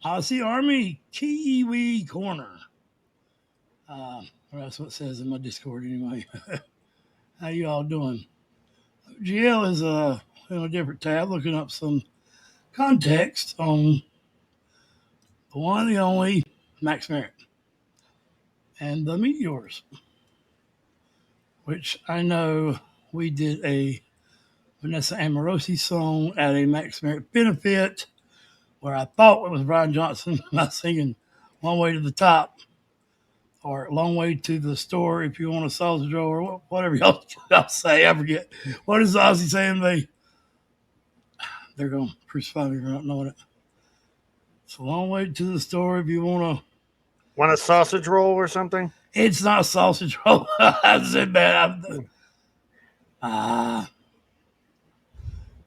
Aussie Army Kiwi Corner. That's what it says in my Discord anyway. How you all doing? GL is in a different tab looking up some context on the one and the only Max Merritt and the Meteors, which I know we did a Vanessa Amorosi song at a Max Merritt benefit where I thought it was Brian Johnson. I singing One Way to the Top or Long Way to the Store if you want a sausage roll or whatever y'all say. I forget. What is Ozzy saying? They're going to crucify me for not knowing it. It's a long way to the store if you want to. Want a sausage roll or something? It's not a sausage roll. I said that.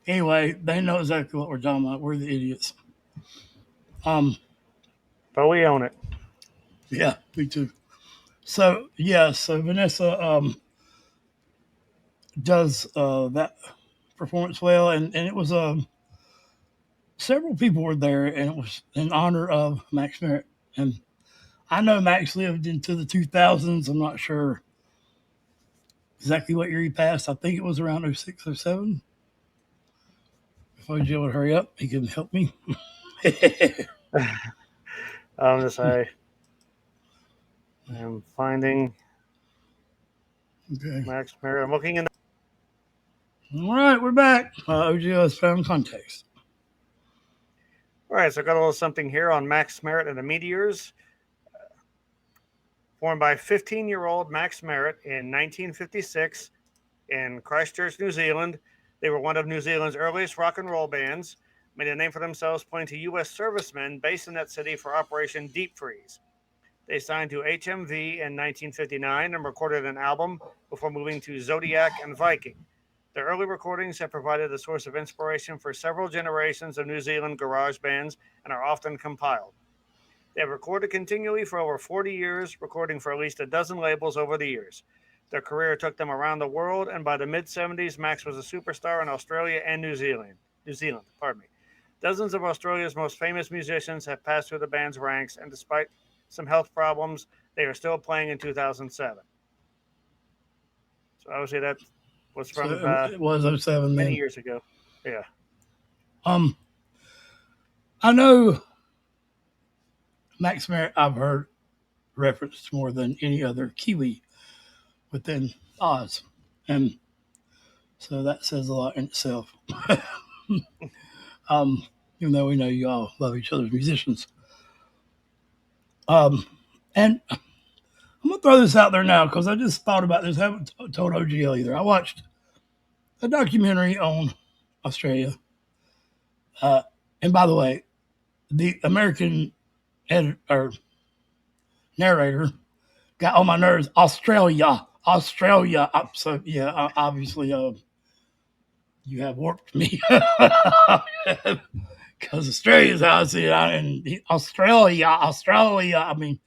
Anyway, they know exactly what we're talking about. We're the idiots. But we own it. Yeah, me too. So Vanessa does that performance well, and it was several people were there, and it was in honor of Max Merritt. And I know Max lived into the 2000s. I'm not sure exactly what year he passed. I think it was around 06, 07. If OJ would hurry up, he can help me. I'm just I'm finding Okay. Max Merritt. I'm looking in. All right, we're back. OJ has found context. All right, so I got a little something here on Max Merritt and the Meteors. Formed by 15-year-old Max Merritt in 1956 in Christchurch, New Zealand. They were one of New Zealand's earliest rock and roll bands, made a name for themselves playing to U.S. servicemen based in that city for Operation Deep Freeze. They signed to HMV in 1959 and recorded an album before moving to Zodiac and Viking. Their early recordings have provided a source of inspiration for several generations of New Zealand garage bands and are often compiled. They have recorded continually for over 40 years, recording for at least a dozen labels over the years. Their career took them around the world, and by the mid-70s, Max was a superstar in Australia and New Zealand. Dozens of Australia's most famous musicians have passed through the band's ranks, and despite some health problems, they are still playing in 2007. So obviously that was from it was 07 many then. years ago. Yeah. I know Max Merritt, I've heard referenced more than any other Kiwi within Oz. And so that says a lot in itself. Even though we know you all love each other's musicians. And I'm going to throw this out there now because I just thought about this. I haven't told OGL either. I watched a documentary on Australia. And by the way, the American or narrator got on my nerves. Australia. So yeah, obviously, you have warped me because Australia is how I see it. And Australia. I mean,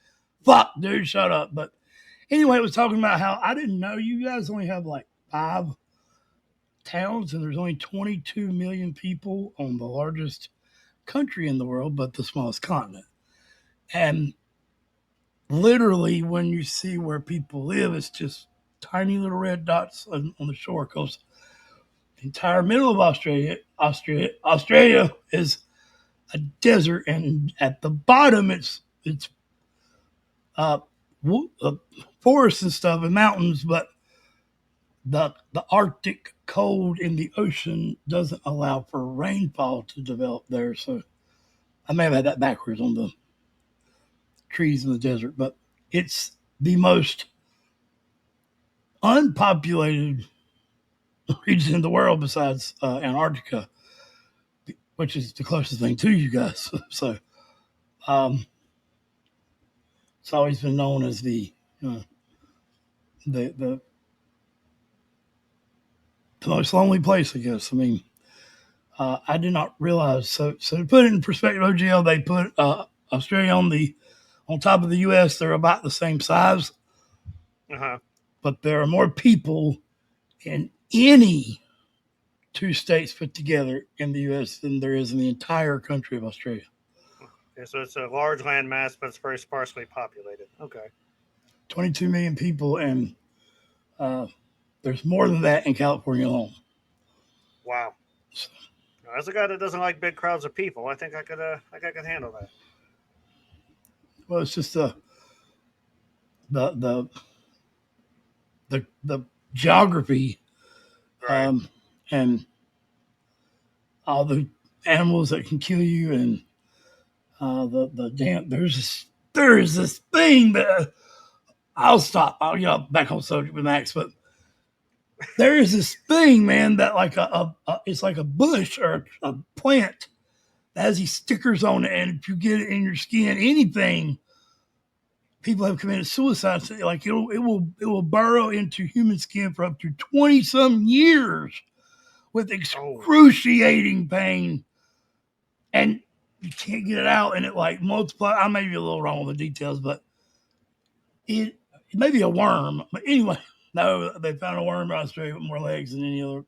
fuck, dude, shut up. But anyway, it was talking about how I didn't know you guys only have like 5 towns, and there's only 22 million people on the largest country in the world, but the smallest continent. And literally, when you see where people live, it's just tiny little red dots on the shore. Because the entire middle of Australia is a desert, and at the bottom, it's uh, forests and stuff and mountains, but the Arctic cold in the ocean doesn't allow for rainfall to develop there. So I may have had that backwards on the trees in the desert, but it's the most unpopulated region in the world besides Antarctica, which is the closest thing to you guys. So it's always been known as the the most lonely place, I guess. I mean, I did not realize. So to put it in perspective, OGL, they put Australia on top of the U.S. They're about the same size, but there are more people in any 2 states put together in the U.S. than there is in the entire country of Australia. Okay, so it's a large land mass, but it's very sparsely populated. Okay. 22 million people, and uh, there's more than that in California alone. Wow. So, Now, as a guy that doesn't like big crowds of people, I think I could handle that. well, it's just the the the geography, Right. um, and all the animals that can kill you, and the damn there is this thing that I'll stop. I'll get back on subject with Max, but there is this thing, man, that like it's like a bush or a plant that has these stickers on it, and if you get it in your skin, anything, people have committed suicide. So, like it will burrow into human skin for up to 20 some years with Oh. excruciating pain, and you can't get it out, and it like multiply. I may be a little wrong with the details, but it may be a worm. But anyway, no, they found a worm in Australia with more legs than any other.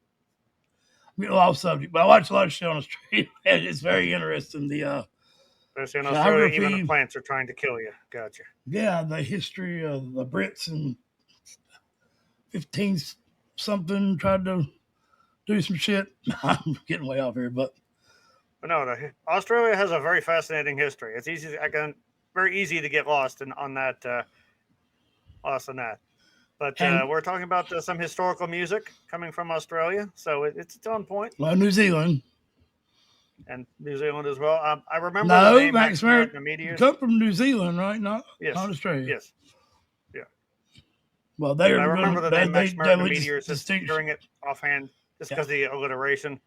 I'm getting off subject, but I watch a lot of shit on Australia, and it's very interesting. The Especially in Australia, even the geography, plants are trying to kill you. Gotcha. yeah, the history of the Brits and 15 something tried to do some shit. I'm getting way off here, but But no, Australia has a very fascinating history. It's easy. I can very easy to get lost in on that. Lost in that. But and we're talking about some historical music coming from Australia, so it's on point, well, New Zealand. and New Zealand as well. I remember the No, name Max Max Merritt Merritt and the Meteors. come from New Zealand, right? Not Yes, Australia. yes, yeah. Well, they But I are remember going the to name Max Merritt and the definitely Meteors, just distinction. hearing it offhand, just Yeah, because the alliteration,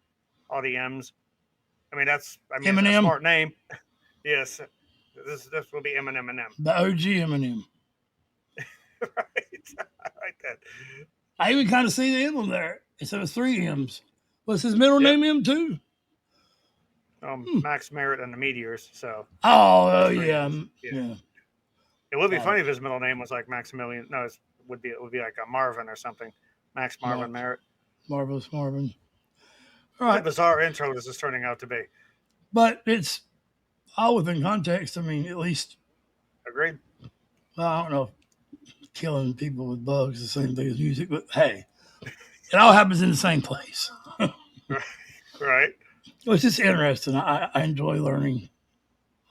all the M's. I mean, it's a Eminem, smart name. Yes, this will be Eminem and M. the OG Eminem. Right, I like that. I even kind of see the emblem there. Instead of three M's. Was his middle Yep. name M too? Hmm. Max Merritt and the Meteors. So Oh just three yeah, M's. Yeah. yeah. It would be Got it. funny if his middle name was like Maximilian. No, it would be like a Marvin or something. Max Marvin Merritt. Marvelous Marvin. All What a right, bizarre intro this is turning out to be. but it's all within context. I mean, at least, Agreed. well, I don't know, if killing people with bugs is the same thing as music, but hey, it all happens in the same place. Right. It's just interesting. I enjoy learning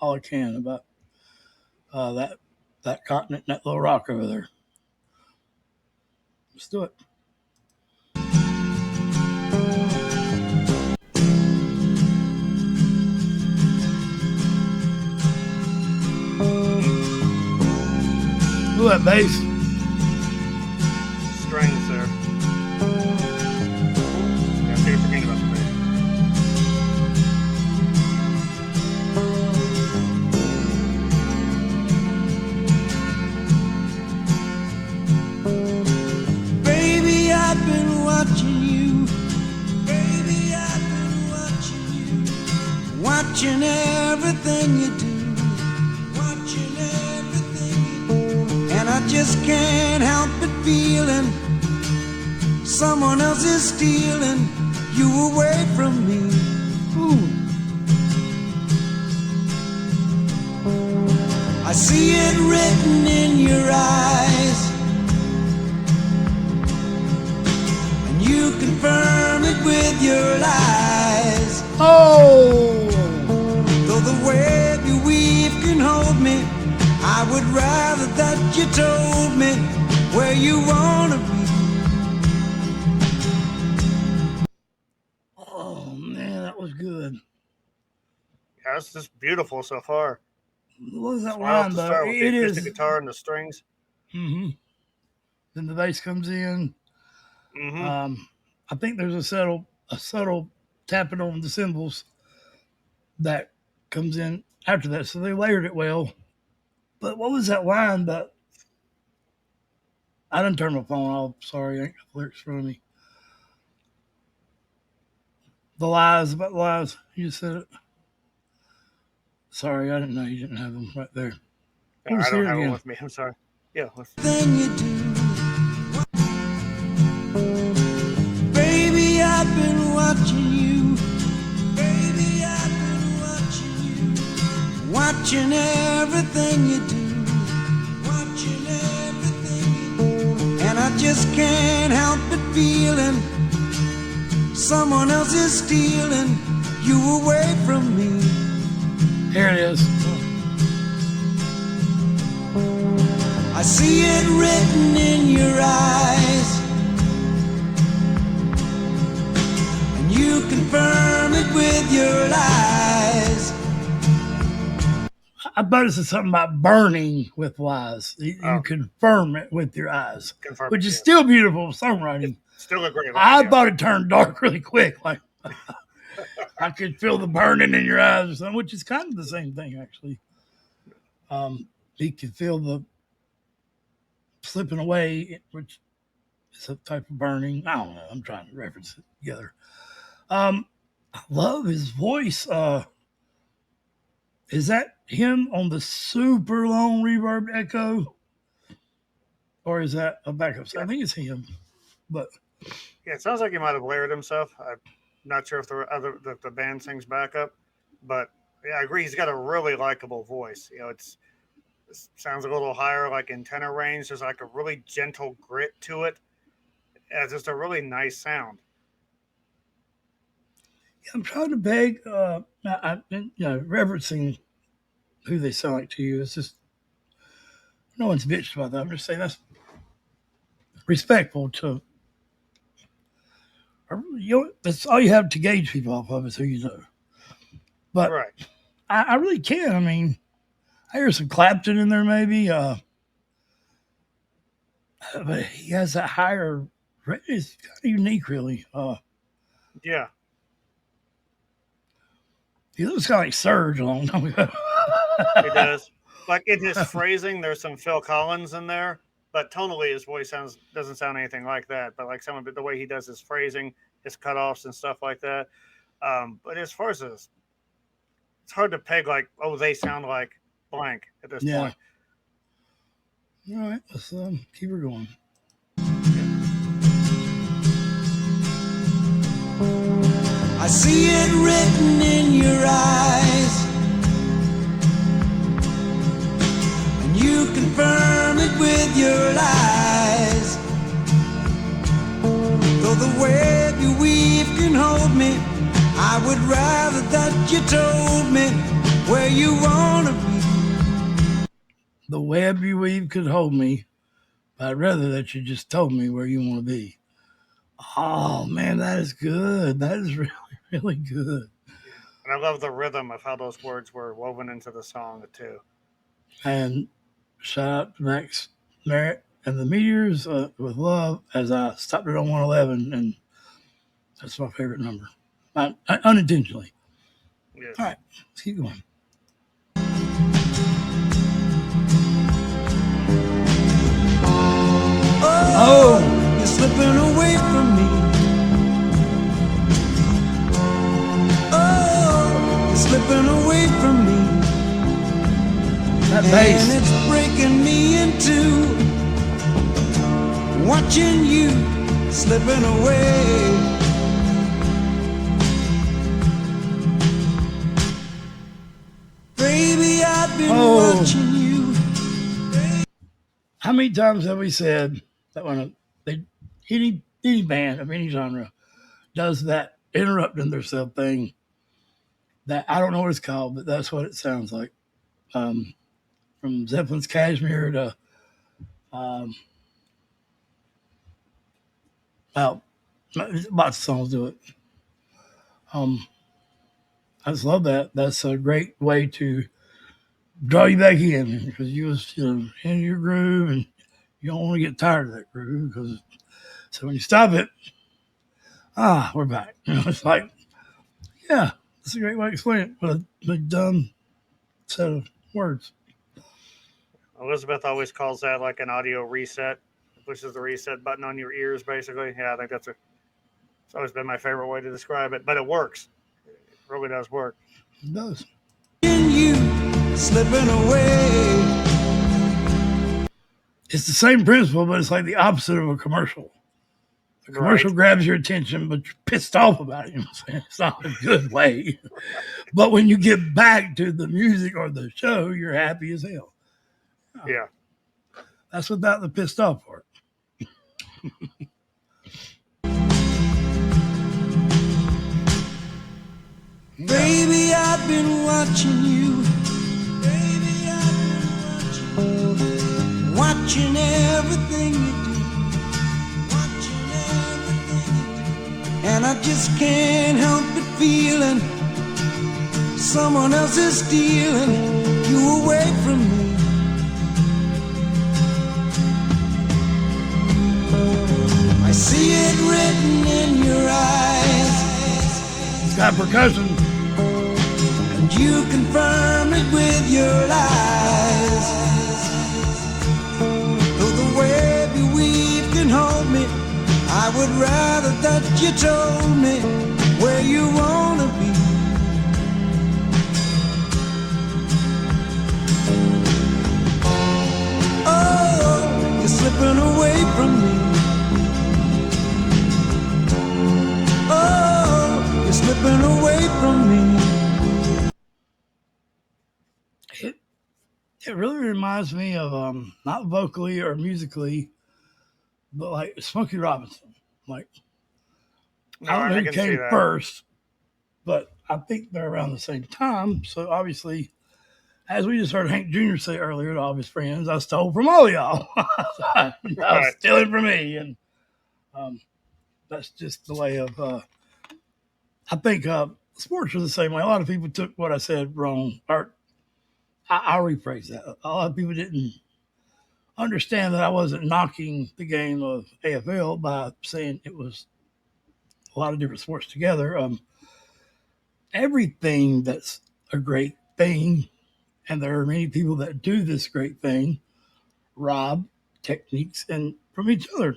all I can about that continent, and that little rock over there. Let's do it. Ooh, that bass. Strings there. Yeah, I think you're forgetting about the bass. Baby, I've been watching you. Baby, I've been watching you. Watching everything you do. Watching everything you do. And I just can't help but feeling someone else is stealing you away from me. Ooh. I see it written in your eyes. You confirm it with your lies. Oh, Though the web you weave can hold me, I would rather that you told me where you wanna be. oh man, that was good. Yeah, it's just beautiful so far. What was that So I love line to though? start with the It acoustic is. guitar and the strings. Mm-hmm. Then the bass comes in. Mm-hmm. Um, I think there's a subtle tapping on the cymbals that comes in after that. So they layered it well. But what was that line that I didn't turn my phone off? Sorry, I ain't got the lyrics in front of me. The lies about the lies. You just said it. Sorry, I didn't know you didn't have them right there. Yeah, Let me I see don't it have it again. with me. I'm sorry. Yeah, let's. Then you do. Baby, I've been watching you. Baby, I've been watching you. watching everything you do, watching everything you do. And I just can't help but feeling someone else is stealing you away from me. Here it is. I see it written in your eyes, and you confirm it with your lies. I bet it's something about burning with lies. You confirm it with your eyes, Confirm which it, is yes. still beautiful songwriting. Still a great line. I yeah. thought it turned dark really quick. Like I could feel the burning in your eyes or something, which is kind of the same thing, actually. You could feel the slipping away, which is a type of burning. I don't know. I'm trying to reference it together. I love his voice. Is that him on the super long reverb echo? Or is that a backup? Yeah. I think it's him. But yeah, it sounds like he might have layered himself. I'm not sure if the band sings backup, but yeah, I agree. He's got a really likable voice. You know, it sounds a little higher, like in tenor range. There's like a really gentle grit to it. It's just a really nice sound. Yeah, I'm trying to beg, reverencing who they sound like to you. It's just no one's bitched about that. I'm just saying that's respectful to. That's all you have to gauge people off of is who you know. But right. I really can. I mean, I hear some Clapton in there, maybe. But he has that higher. It's kind of unique, really. Yeah. He looks kind of like Surge a long time ago. He does. Like in his phrasing, there's some Phil Collins in there, but tonally his voice doesn't sound anything like that. But like some of the way he does his phrasing, his cutoffs and stuff like that. But as far as this, it's hard to peg like, oh, they sound like blank at this point. All right, let's keep her going. I see it written in your eyes, and you confirm it with your lies. Though the web you weave can hold me, I would rather that you told me where you wanna be. The web you weave could hold me, but I'd rather that you just told me where you want to be. Oh man, that is good. That is really, really good. And I love the rhythm of how those words were woven into the song too. And shout out to Max Merritt and the Meteors with love, as I stopped it on 111, and that's my favorite number. Unintentionally. Yes. All right, let's keep going. Oh, you're slipping away from me. Oh, you're slipping away from me. That bass. And it's breaking me in two, watching you slipping away. Baby, I've been watching you. How many times have we said that when any band of any genre does that interrupting themselves thing, that I don't know what it's called, but that's what it sounds like. From Zeppelin's Cashmere to well, lots of songs do it. I just love that. That's a great way to draw you back in because you was in your groove and you don't want to get tired of that groove because so when you stop it, we're back. It's like, yeah, that's a great way to explain it with a dumb set of words. Elizabeth always calls that like an audio reset, pushes the reset button on your ears, basically. Yeah, I think it's always been my favorite way to describe it, but it works. It really does work. It does. You slipping away. It's the same principle, but it's like the opposite of a commercial. A Right. commercial grabs your attention, but you're pissed off about it. You know what I'm saying? It's not a good way. But when you get back to the music or the show, you're happy as hell. Yeah. That's without the pissed off part. Baby, I've been watching you. Baby, I've been watching everything you do. Watching everything you do. And I just can't help but feeling someone else is stealing you away from me. I see it written in your eyes. It's got percussion. And you confirm it with your lies. Though the web you weave can hold me, I would rather that you told me where you wanna be. Oh, you're slipping away from me. Oh, you're slipping away from me. It really reminds me of not vocally or musically, but like Smokey Robinson. Like No, I don't know I who can see came that. first, but I think they're around the same time. So obviously, as we just heard Hank Jr. say earlier to all of his friends, I stole from all of y'all. I was Right. stealing from me, and um, that's just the way of. I think sports are the same way. A lot of people took what I said wrong, or I'll rephrase that. A lot of people didn't understand that I wasn't knocking the game of AFL by saying it was a lot of different sports together. Everything that's a great thing, and there are many people that do this great thing, rob techniques and from each other.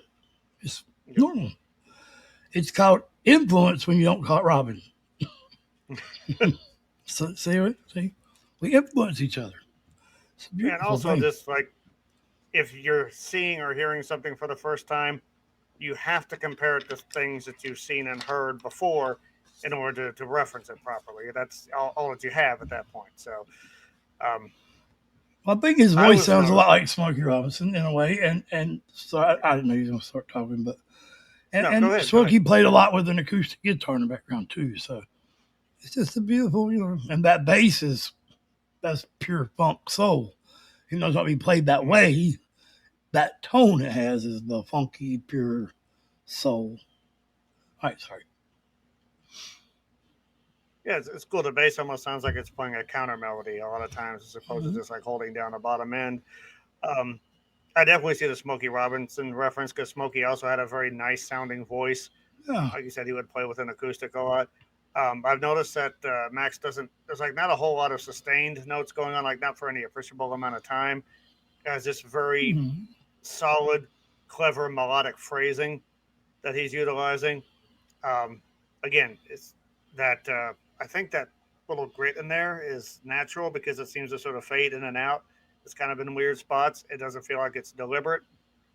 It's Yep. normal. It's called influence when you don't call it robbing. So see, we influence each other. It's a And beautiful also, thing. just like if you're seeing or hearing something for the first time, you have to compare it to things that you've seen and heard before in order to reference it properly. That's all that you have at that point. So um, I think his I voice was sounds a lot noticing. like Smokey Robinson in a way, and so I didn't know he was going to start talking, but No, go and ahead. Go ahead. Smokey played a lot with an acoustic guitar in the background too, so it's just a beautiful, and that bass that's pure funk soul. Even though it's not being played that Mhm. way, that tone it has is the funky, pure soul. All right, sorry. Yeah, it's cool. The bass almost sounds like it's playing a counter melody a lot of times, as opposed to Mhm. just like holding down the bottom end. Um, I definitely see the Smokey Robinson reference because Smokey also had a very nice sounding voice. Yeah. Like you said, he would play with an acoustic a lot. I've noticed that Max doesn't. There's like not a whole lot of sustained notes going on, like not for any appreciable amount of time. It has this very Mhm. solid, clever melodic phrasing that he's utilizing. Um, Again, it's that I think that little grit in there is natural because it seems to sort of fade in and out. It's kind of in weird spots. It doesn't feel like it's deliberate,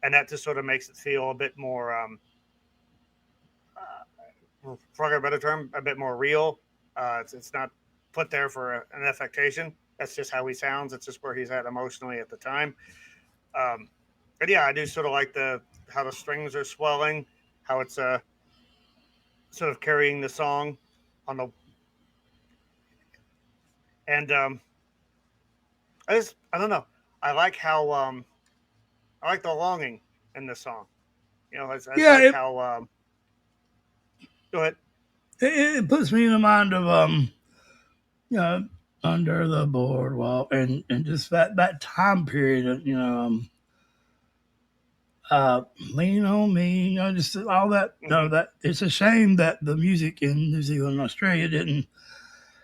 and that just sort of makes it feel a bit more, for a better term, a bit more real. It's not put there for an affectation. That's just how he sounds. It's just where he's at emotionally at the time. Um, but yeah, I do sort of like the how the strings are swelling, how it's sort of carrying the song on the and I don't know. I like how I like the longing in the song. You know, it's Yeah, like how go ahead. it puts me in the mind of you know, under the boardwalk, and just that time period, uh, lean on me, just all that. No, Hmm. that it's a shame that the music in New Zealand and Australia didn't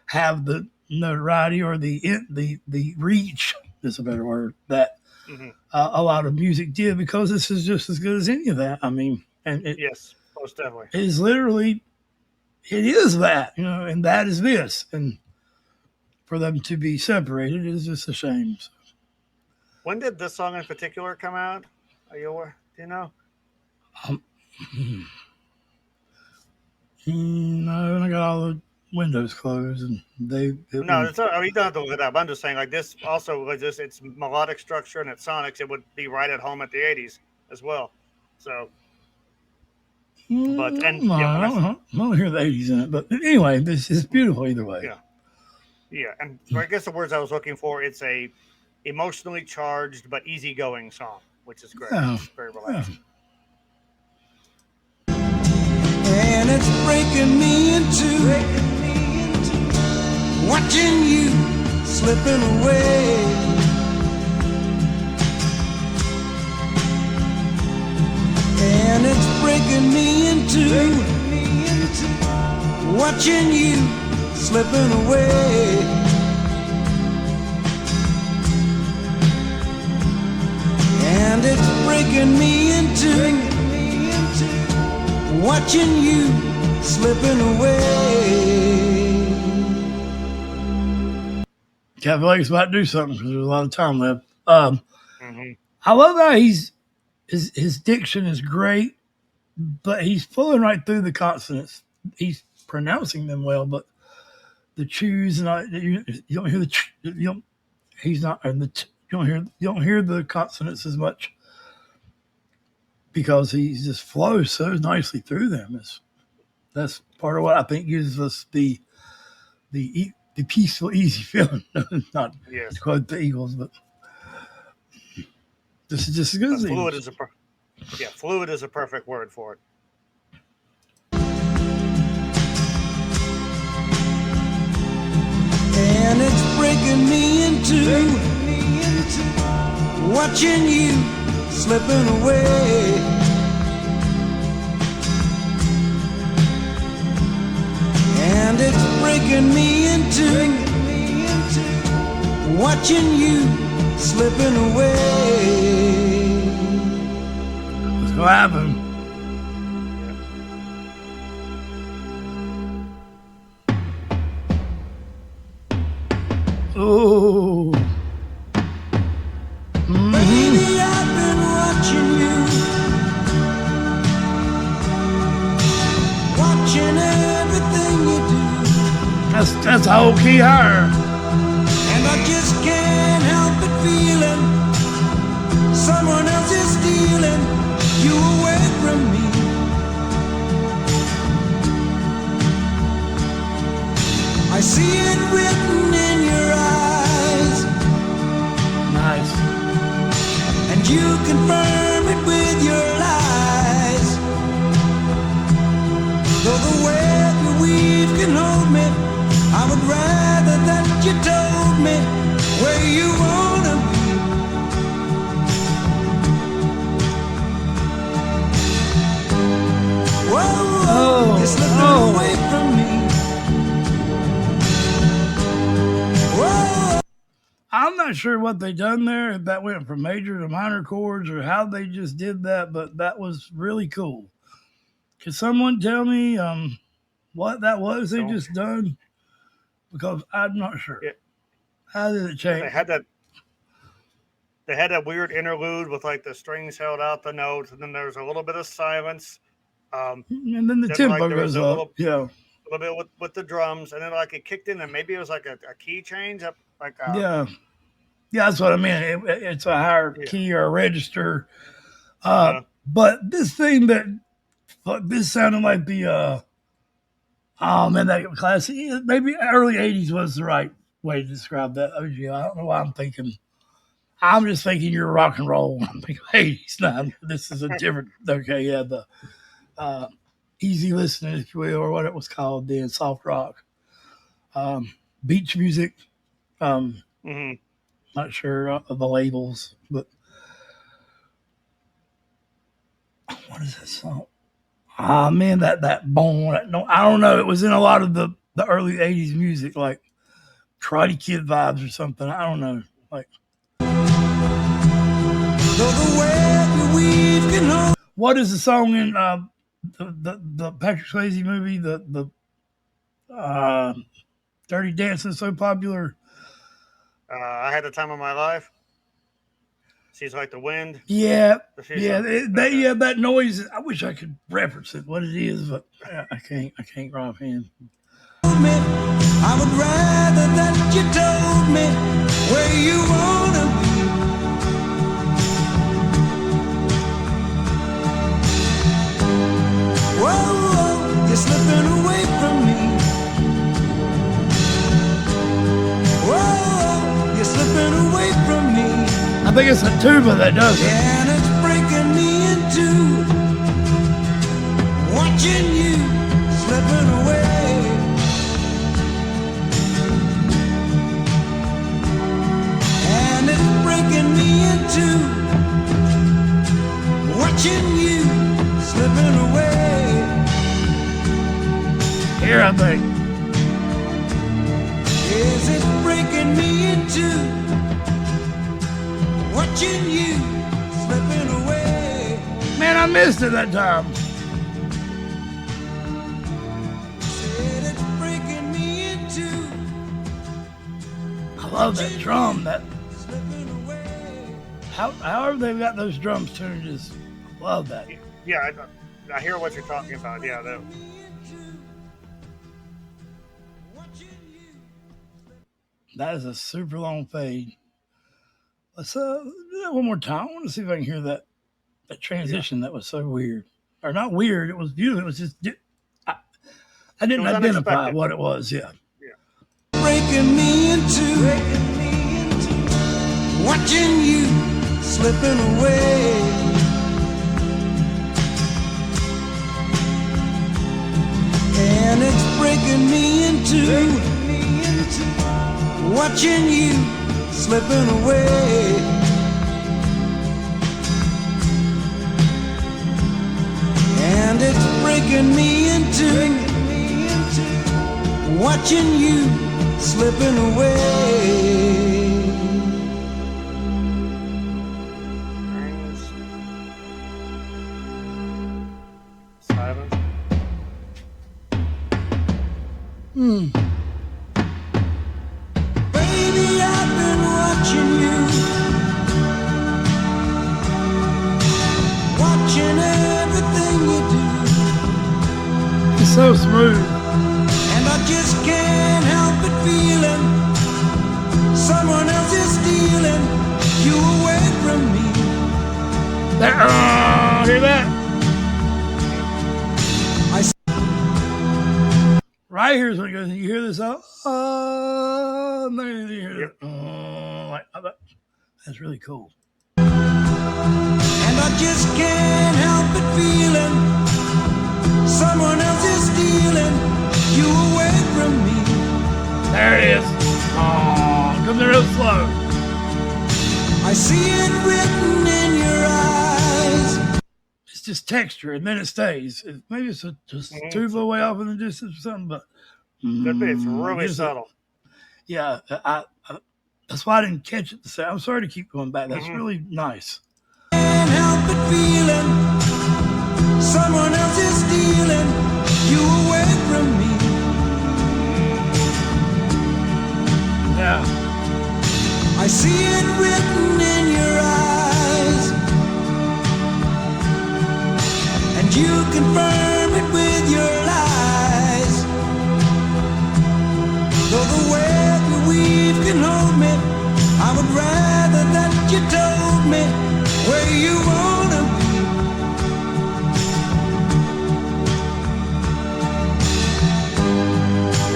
have the notoriety or the reach is a better word that Hmm. a lot of music did, because this is just as good as any of that. I mean, and it Yes, most definitely. is literally it is that, and that is this, and for them to be separated is just a shame. So, When did this song in particular come out? Are you aware? Do you know? um, No, and I got all the windows closed, and they it No, won't. it's not, I mean, you don't have to look it up. I'm just saying, like this also was just its melodic structure and its sonics. It would be right at home at the '80s as well. So, but and No, yeah, when I don't hear the '80s in it, but anyway, this is beautiful either way. yeah, yeah, and I guess the words I was looking for, it's a emotionally charged but easygoing song, which is great. Yeah, It's very yeah. relaxing. And it's breaking me into watching you slipping away. And it's breaking me into watching you slipping away. And it's breaking me into watching you slipping away. I feel like he's about to do something because there's a lot of time left. Hmm. I love how his diction is great, but he's pulling right through the consonants. He's pronouncing them well, but the chews and you don't hear you don't. He's not and you don't hear the consonants as much because he just flows so nicely through them. That's part of what I think gives us the peaceful, easy feeling. Not to Yes, quote the Eagles, but this is just as good as the fluid Eagles. is yeah, fluid is a perfect word for it. And it's breaking me into watching you slipping away. And it's breaking me into watching you slipping away. What's gonna happen? Oh, Baby, I've been watching you, watching everything you do, that's a whole key higher. and I just can't help but feeling someone else is stealing you away from me. I see it written in your eyes, Nice. and you confirm it with your lies. Though the web you weave can hold me, I would rather that you told me where you wanna be. Whoa, you're slipping away from me. Whoa. I'm not sure what they done there, if that went from major to minor chords or how they just did that, but that was really cool. Could someone tell me what that was they So just done? Because I'm not sure. yeah, How did it yeah, change? they had that weird interlude with like the strings held out the notes, and then there was a little bit of silence. Um, And then the then like tempo there was goes a up. Yeah. little bit with the drums, and then like it kicked in, and maybe it was like a key change up, like Yeah. Yeah, that's what I mean. It's a higher yeah, key or a register. uh, But this thing this sounded like the oh man, that classic, maybe early '80s was the right way to describe that. Oh yeah, I don't know why I'm thinking. I'm just thinking you're rock and roll. I'm thinking '80s. Nah, this is a different. Okay, yeah, the uh, easy listening, if you will, or what it was called then, soft rock, beach music. Um, hmm not sure of the labels, but what is that song? Ah man, that bone. No, I don't know. It was in a lot of the early '80s music, like Karate Kid vibes or something. I don't know. Like Though the web you weave can hold. what is the song in the Patrick Swayze movie? The Dirty Dancing so popular. I had the time of my life. She's like the wind. Yeah, She's yeah, okay. yeah. That noise. I wish I could reference it, what it is, but I can't. I can't right offhand. I would rather that you told me where you wanna be. Whoa, whoa, you're slipping away from me. Whoa, you're slipping away from me. I think it's a tuba that does it. And it's breaking me in two, watching you slipping away. And it's breaking me in two, watching you slipping away. Here, I think. Is it breaking me in two, watching you slipping away. Man, I missed it that time. Said it's breaking me in two, I love that drum. That slipping away. however they've got those drums tuned, just love that. Yeah, I hear what you're talking about. Yeah, That is a super long fade. Let's do that one more time. I want to see if I can hear that transition. That was so weird, or not weird. It was beautiful. It was just I didn't identify unexpected. what it was. Yeah. Breaking me into, watching you slipping away. And it's breaking me into, watching you slipping away. And it's breaking me into, watching you slipping away. silence. Baby, I've been watching you, watching everything you do. It's so smooth. And I just can't help but feeling someone else is stealing you away from me. There, hear that? Right here's when it goes. You hear this? There you hear it. Like, that's really cool. And I just can't help but feeling someone else is stealing you away from me. There it is. Oh, comes in real slow. I see it written in your eyes. It's just texture, and then it stays. Maybe it's just tuba way off in the distance or something, but Could be. It's really subtle. Yeah, I that's why I didn't catch it. I'm sorry to keep going back. That's really nice. Can't help but feeling someone else is stealing you away from me. Yeah. I see it written in your eyes, and you confirm it with your lies. Though the web you weave can hold me, I would rather that you told me where you wanna be.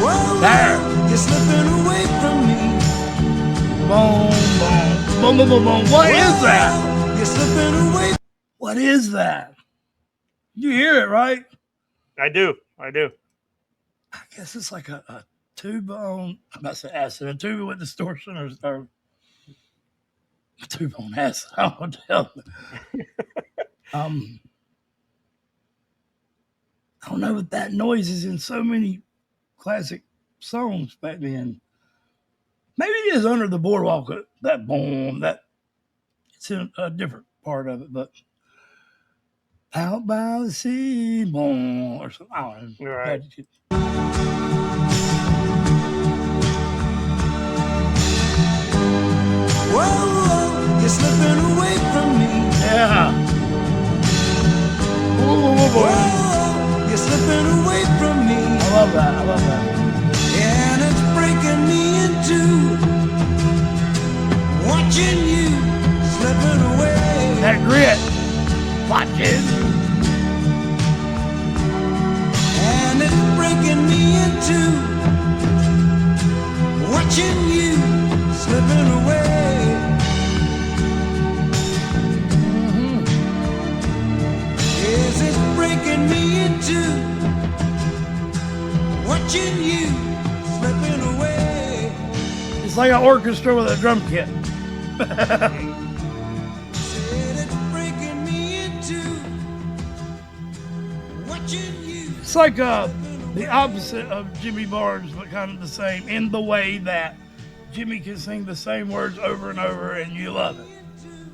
Whoa, There. you're slipping away from me. Boom, boom, boom, boom, boom, boom. What is that? You're slipping away. What is that? You hear it, right? I do. I guess it's like a tuba on, I'm about to say acid, a tuba with distortion or a tuba on acid. I don't know. I don't know, but that noise is in so many classic songs back then. Maybe it is Under the Boardwalk, that boom, that it's in a different part of it, but Out by the Sea, boom, or something. I don't know. Right. Whoa, whoa, you're slipping away watching you slipping away. That grit. Watching. And it's breaking me in two, watching you slipping away. Yes, it's breaking me in two, watching you slipping away. It's like an orchestra with a drum kit. Said it's breaking me in two, watching you. It's like the opposite of Jimmy Barnes, but kind of the same in the way that Jimmy can sing the same words over and over and you love it.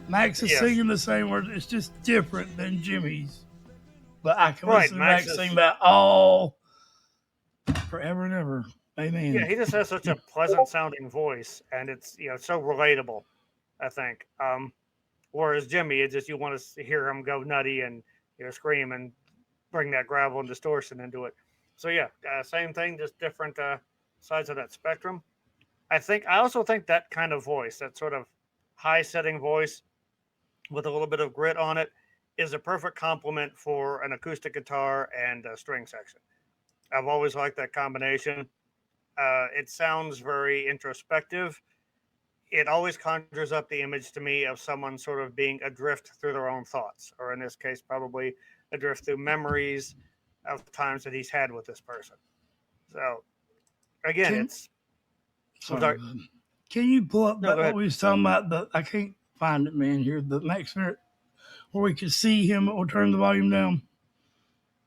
Max is Yes. singing the same words. It's just different than Jimmy's. But I can Right, listen to Max Max is- sing that all forever and ever. Amen. Yeah, he just has such a pleasant sounding voice, and it's so relatable. I think. Whereas Jimmy, it's just you want to hear him go nutty and scream and bring that gravel and distortion into it. So yeah, same thing, just different sides of that spectrum. I also think that kind of voice, that sort of high setting voice with a little bit of grit on it, is a perfect complement for an acoustic guitar and a string section. I've always liked that combination. It sounds very introspective. It always conjures up the image to me of someone sort of being adrift through their own thoughts, or in this case, probably adrift through memories of times that he's had with this person. So, again, Can- it's. Sorry, sorry. bud. Can you pull up No, that go what ahead. we was talking about? I can't find it, man. Here, the Max Merritt, where we could see him. We'll turn the volume down.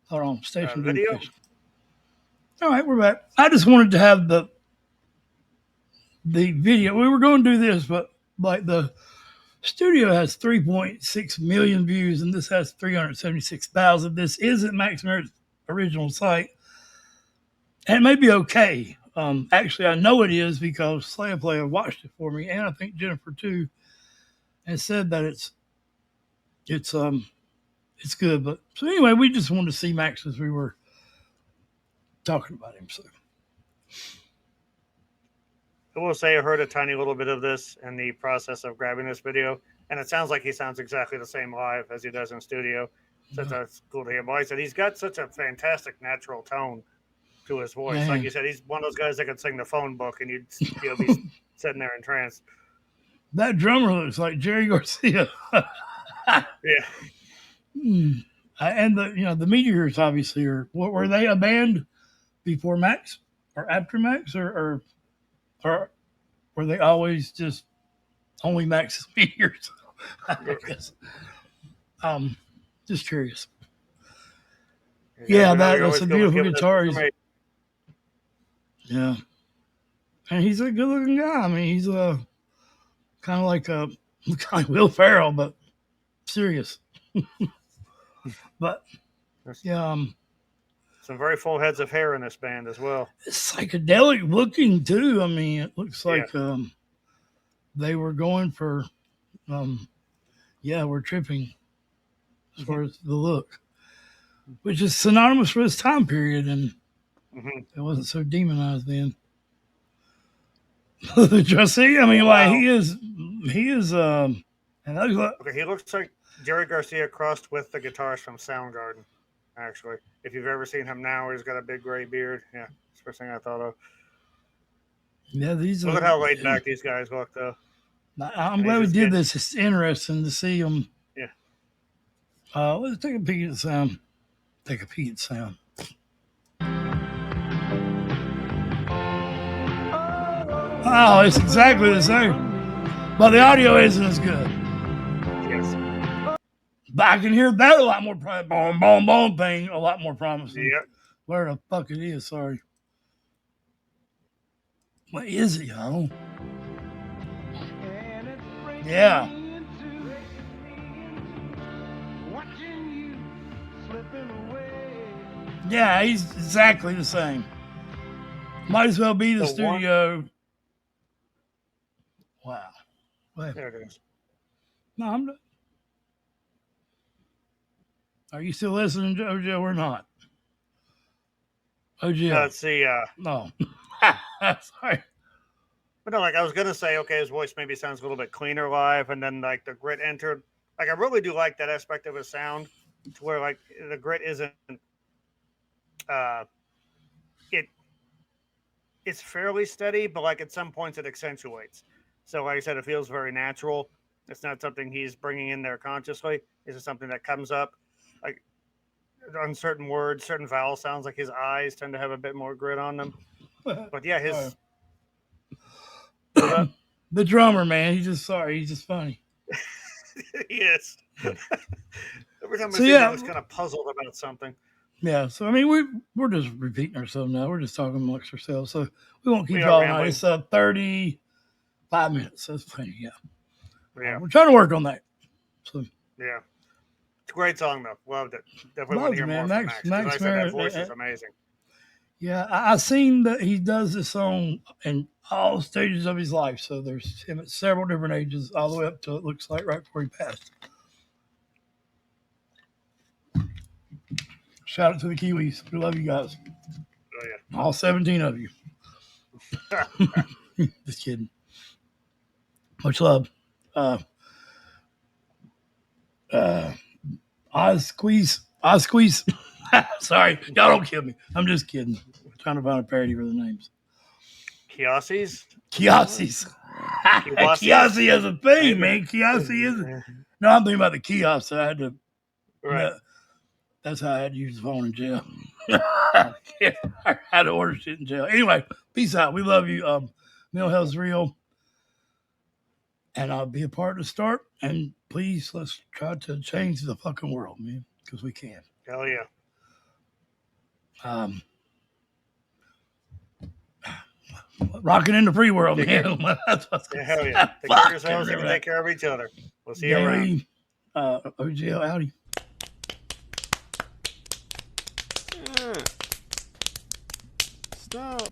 Hold on, station Video? duplication. All right, we're back. I just wanted to have the video. We were going to do this, but like the studio has 3.6 million views, and this has 376,000. This isn't Max Merritt's original site, and it may be okay. Actually, I know it is because Slaya Player watched it for me, and I think Jennifer too, and said that it's good. But so anyway, we just wanted to see Max as we were talking about him. So I will say I heard a tiny little bit of this in the process of grabbing this video, and it sounds like he sounds exactly the same live as he does in studio. So that's cool to hear. But like I said, he's got such a fantastic natural tone to his voice. Man. Like you said, he's one of those guys that can sing the phone book, and you'd be sitting there entranced. that drummer looks like Jerry Garcia. Yeah. And the Meteors obviously were they a band before Max or after Max or were they always just only Max's Meteors? I guess. Just curious. Yeah, that's a beautiful guitar. Yeah, and he's a good-looking guy. I mean, he's kind of like Will Ferrell, but serious. But yeah, some very full heads of hair in this band as well. It's psychedelic looking too. I mean, it looks like they were going for, we're tripping as far as the look, which is synonymous with this time period, and it wasn't so demonized then. Just see, I mean, like he is, and okay, he looks like Jerry Garcia crossed with the guitarist from Soundgarden. Actually, if you've ever seen him now, he's got a big gray beard. Yeah, that's the first thing I thought of. Yeah, look at how laid back these guys look, though. I'm glad we did this. It's interesting to see them. Yeah. Let's take a peek at the sound. Take a peek at the sound. Oh, it's exactly the same, but the audio isn't as good. Yes. But I can hear that a lot more. Boom, boom, boom thing a lot more promising. Yeah. Where the fuck it is? Sorry. What is it, y'all? Yeah. Yeah, he's exactly the same. Might as well be the studio. Wow. Wait. There it is. No, I'm not. Are you still listening, Jojo, or not? Oh, yeah. Let's see. No. Sorry. But no, like I was gonna say, okay, his voice maybe sounds a little bit cleaner live, and then like the grit entered. Like I really do like that aspect of his sound, to where like the grit isn't. Uh, it it's fairly steady, but like at some points it accentuates. So like I said, it feels very natural. It's not something he's bringing in there consciously. It's just something that comes up, like on certain words, certain vowel sounds. Like his eyes tend to have a bit more grit on them. But yeah, his what's up? The drummer, man, he's just funny. He is. Every time I So see him, yeah, I'm just kind of puzzled about something. yeah. So I mean, we're just repeating ourselves now. We're just talking amongst ourselves. So we won't keep We you are all night. rambling. It's 35 minutes. That's plenty. Yeah. Yeah, We're trying to work on that. So yeah. It's a great song though. Loved it. Definitely want loved to it, hear man. more from Max. Because like Max I said, that Merritt. voice is amazing. Yeah, I seen that he does this song in all stages of his life. So there's him at several different ages, all the way up to it looks like right before he passed. Shout out to the Kiwis. We love you guys. Oh All 17 of you. yeah. Just kidding. Much love. Uh, uh, Oz Squeeze. Sorry, y'all don't kill me. I'm just kidding. I'm trying to find a parody for the names. Kiasis. Kiosses. Kiwasis? Kiossi is a thing, Maybe. man. Kiossi is. No, I'm thinking about the kiosk. So I had to. Right. That's how I had to use the phone in jail. Yeah, I had to order shit in jail. Anyway, peace out. We love you. Mental health's real. And I'll be a part of the start. And please, let's try to change the fucking world, man, because we can. Hell yeah. Rocking in the free world, Take man. That's what's Yeah, hell yeah. Take care of yourselves and take care of each other. We'll see you around. OGL, howdy. Stop.